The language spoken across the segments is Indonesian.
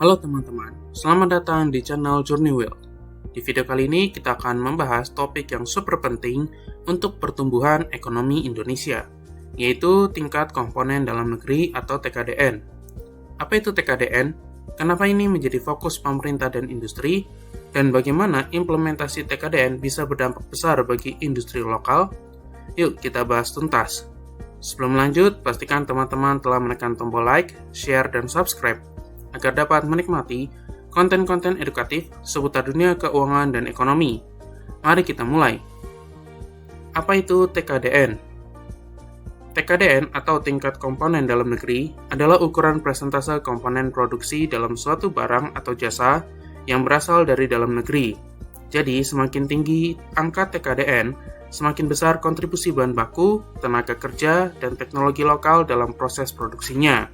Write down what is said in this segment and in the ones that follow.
Halo teman-teman, selamat datang di channel Journey World. Di video kali ini kita akan membahas topik yang super penting untuk pertumbuhan ekonomi Indonesia, yaitu tingkat komponen dalam negeri atau TKDN. Apa itu TKDN? Kenapa ini menjadi fokus pemerintah dan industri? Dan bagaimana implementasi TKDN bisa berdampak besar bagi industri lokal? Yuk kita bahas tuntas. Sebelum lanjut, pastikan teman-teman telah menekan tombol like, share, dan subscribe agar dapat menikmati konten-konten edukatif seputar dunia keuangan dan ekonomi. Mari kita mulai. Apa itu TKDN? TKDN atau tingkat komponen dalam negeri adalah ukuran persentase komponen produksi dalam suatu barang atau jasa yang berasal dari dalam negeri. Jadi, semakin tinggi angka TKDN, semakin besar kontribusi bahan baku, tenaga kerja, dan teknologi lokal dalam proses produksinya.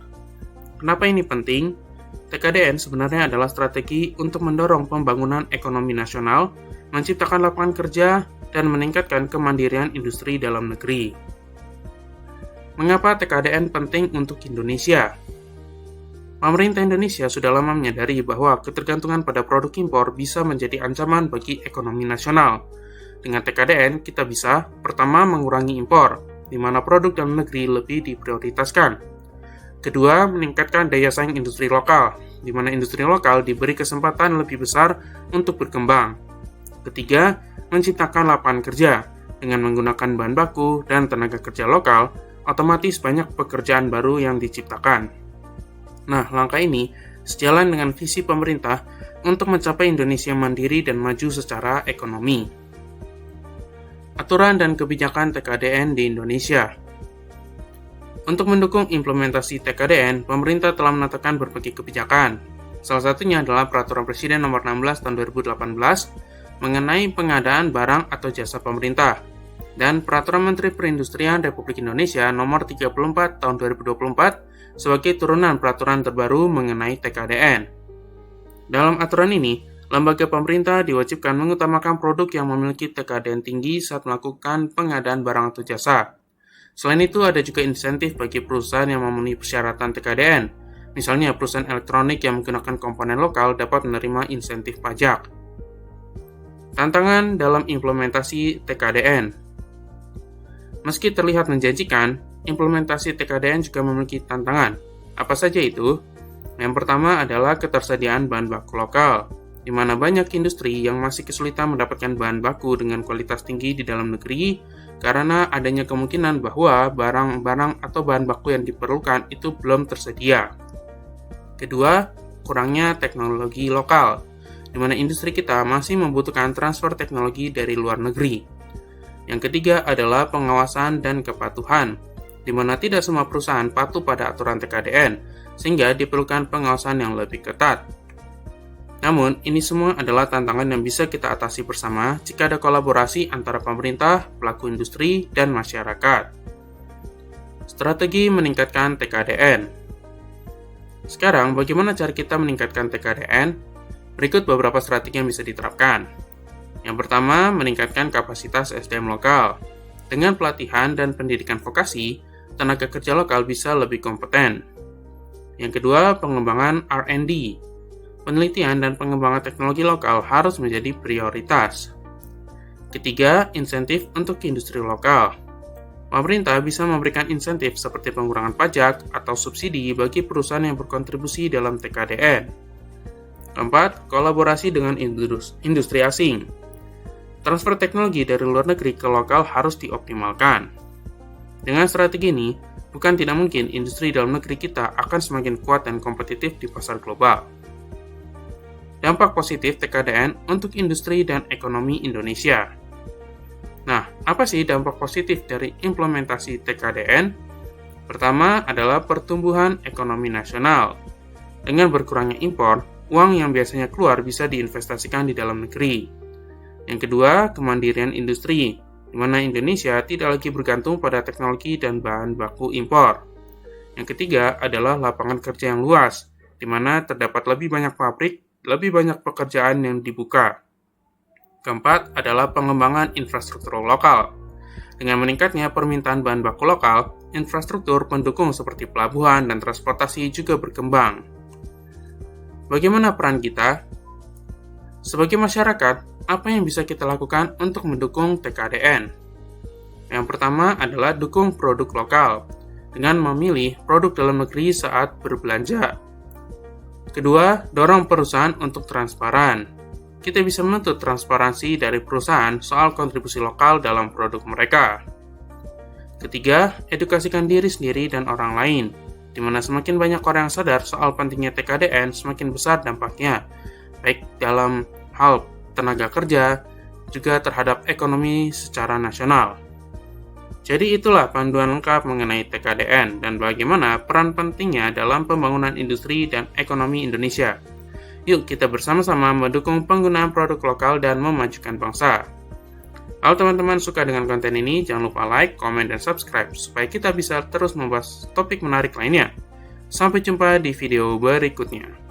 Kenapa ini penting? TKDN sebenarnya adalah strategi untuk mendorong pembangunan ekonomi nasional, menciptakan lapangan kerja, dan meningkatkan kemandirian industri dalam negeri. Mengapa TKDN penting untuk Indonesia? Pemerintah Indonesia sudah lama menyadari bahwa ketergantungan pada produk impor bisa menjadi ancaman bagi ekonomi nasional. Dengan TKDN, kita bisa, pertama, mengurangi impor, di mana produk dalam negeri lebih diprioritaskan. Kedua, meningkatkan daya saing industri lokal, di mana industri lokal diberi kesempatan lebih besar untuk berkembang. Ketiga, menciptakan lapangan kerja. Dengan menggunakan bahan baku dan tenaga kerja lokal, otomatis banyak pekerjaan baru yang diciptakan. Nah, langkah ini sejalan dengan visi pemerintah untuk mencapai Indonesia mandiri dan maju secara ekonomi. Aturan dan kebijakan TKDN di Indonesia. Untuk mendukung implementasi TKDN, pemerintah telah menetapkan berbagai kebijakan. Salah satunya adalah Peraturan Presiden Nomor 16 Tahun 2018 mengenai pengadaan barang atau jasa pemerintah, dan Peraturan Menteri Perindustrian Republik Indonesia Nomor 34 Tahun 2024 sebagai turunan peraturan terbaru mengenai TKDN. Dalam aturan ini, lembaga pemerintah diwajibkan mengutamakan produk yang memiliki TKDN tinggi saat melakukan pengadaan barang atau jasa. Selain itu, ada juga insentif bagi perusahaan yang memenuhi persyaratan TKDN. Misalnya, perusahaan elektronik yang menggunakan komponen lokal dapat menerima insentif pajak. Tantangan dalam implementasi TKDN. Meski terlihat menjanjikan, implementasi TKDN juga memiliki tantangan. Apa saja itu? Yang pertama adalah ketersediaan bahan baku lokal, di mana banyak industri yang masih kesulitan mendapatkan bahan baku dengan kualitas tinggi di dalam negeri, karena adanya kemungkinan bahwa barang-barang atau bahan baku yang diperlukan itu belum tersedia. Kedua, kurangnya teknologi lokal, di mana industri kita masih membutuhkan transfer teknologi dari luar negeri. Yang ketiga adalah pengawasan dan kepatuhan, di mana tidak semua perusahaan patuh pada aturan TKDN, sehingga diperlukan pengawasan yang lebih ketat. Namun, ini semua adalah tantangan yang bisa kita atasi bersama jika ada kolaborasi antara pemerintah, pelaku industri, dan masyarakat. Strategi meningkatkan TKDN. Sekarang, bagaimana cara kita meningkatkan TKDN? Berikut beberapa strategi yang bisa diterapkan. Yang pertama, meningkatkan kapasitas SDM lokal. Dengan pelatihan dan pendidikan vokasi, tenaga kerja lokal bisa lebih kompeten. Yang kedua, pengembangan R&D. Penelitian dan pengembangan teknologi lokal harus menjadi prioritas. Ketiga, insentif untuk industri lokal. Pemerintah bisa memberikan insentif seperti pengurangan pajak atau subsidi bagi perusahaan yang berkontribusi dalam TKDN. Keempat, kolaborasi dengan industri asing. Transfer teknologi dari luar negeri ke lokal harus dioptimalkan. Dengan strategi ini, bukan tidak mungkin industri dalam negeri kita akan semakin kuat dan kompetitif di pasar global. Dampak positif TKDN untuk industri dan ekonomi Indonesia. Nah, apa sih dampak positif dari implementasi TKDN? Pertama adalah pertumbuhan ekonomi nasional. Dengan berkurangnya impor, uang yang biasanya keluar bisa diinvestasikan di dalam negeri. Yang kedua, kemandirian industri, di mana Indonesia tidak lagi bergantung pada teknologi dan bahan baku impor. Yang ketiga adalah lapangan kerja yang luas, di mana terdapat lebih banyak pabrik, lebih banyak pekerjaan yang dibuka. Keempat adalah pengembangan infrastruktur lokal. Dengan meningkatnya permintaan bahan baku lokal, infrastruktur pendukung seperti pelabuhan dan transportasi juga berkembang. Bagaimana peran kita? Sebagai masyarakat, apa yang bisa kita lakukan untuk mendukung TKDN? Yang pertama adalah dukung produk lokal dengan memilih produk dalam negeri saat berbelanja. Kedua, dorong perusahaan untuk transparan. Kita bisa menuntut transparansi dari perusahaan soal kontribusi lokal dalam produk mereka. Ketiga, edukasikan diri sendiri dan orang lain, di mana semakin banyak orang yang sadar soal pentingnya TKDN, semakin besar dampaknya, baik dalam hal tenaga kerja, juga terhadap ekonomi secara nasional. Jadi itulah panduan lengkap mengenai TKDN dan bagaimana peran pentingnya dalam pembangunan industri dan ekonomi Indonesia. Yuk kita bersama-sama mendukung penggunaan produk lokal dan memajukan bangsa. Kalau teman-teman suka dengan konten ini, jangan lupa like, komen, dan subscribe supaya kita bisa terus membahas topik menarik lainnya. Sampai jumpa di video berikutnya.